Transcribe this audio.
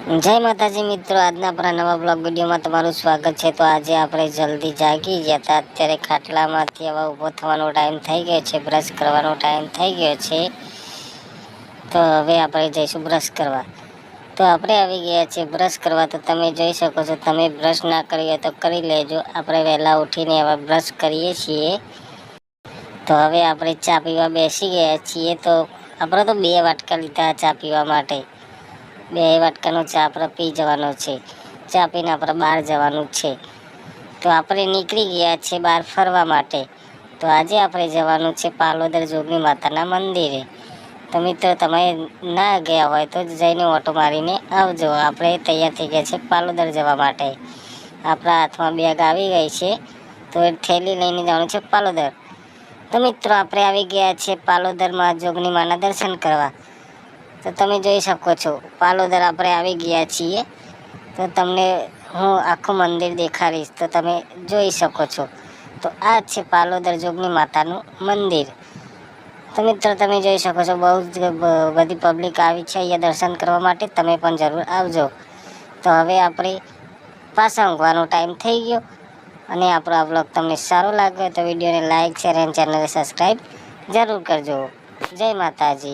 जय माताजी मित्रों, આજના આપણા નવા બ્લોગ વિડીયોમાં તમારું સ્વાગત છે। તો આજે આપણે જલ્દી જાગી ગયા હતા। અત્યારે ખાટલામાંથી હવે ઊભો થવાનો ટાઈમ થઈ ગયો છે, બ્રશ કરવાનો ટાઈમ થઈ ગયો છે। તો હવે આપણે જઈશું બ્રશ કરવા। તો આપણે આવી ગયા છે બ્રશ કરવા। તો તમે જોઈ શકો છો, તમે બ્રશ ના કરી હોય તો કરી લેજો। આપણે વહેલા ઉઠીને હવે બ્રશ કરીએ છીએ। તો હવે આપણે ચા પીવા બેસી ગયા છીએ। તો આપણે તો 2 વાટકા લીધા ચા પીવા માટે। 2 વાટકાનો ચા આપણે પી જવાનો છે। ચા પીને આપણે બહાર જવાનું છે। તો આપણે નીકળી ગયા છે બહાર ફરવા માટે। તો આજે આપણે જવાનું છે પાલોદર જોગણી માતાના મંદિરે। તો મિત્રો, તમે ના ગયા હોય તો જઈને ઓટો મારીને આવજો। આપણે તૈયાર થઈ ગયા છે પાલોદર જવા માટે। આપણા હાથમાં બેગ આવી ગઈ છે, તો એ થેલી લઈને જવાનું છે પાલોદર। તો મિત્રો, આપણે આવી ગયા છે પાલોદરમાં જોગણી માના દર્શન કરવા। તો તમે જોઈ શકો છો, પાલોદર આપણે આવી ગયા છીએ। તો તમને હું આખું મંદિર દેખાડીશ, તો તમે જોઈ શકો છો। તો આ છે પાલોદર જોગણી માતાનું મંદિર। તો મિત્રો, તમે જોઈ શકો છો, બહુ જ બધી પબ્લિક આવી છે અહીંયા દર્શન કરવા માટે। તમે પણ જરૂર આવજો। તો હવે આપણે પાછા ઊંઘવાનો ટાઈમ થઈ ગયો। અને આપણો આ બ્લોગ તમને સારો લાગ્યો તો વિડીયોને લાઇક, શેર અને ચેનલને સબસ્ક્રાઈબ જરૂર કરજો। જય માતાજી।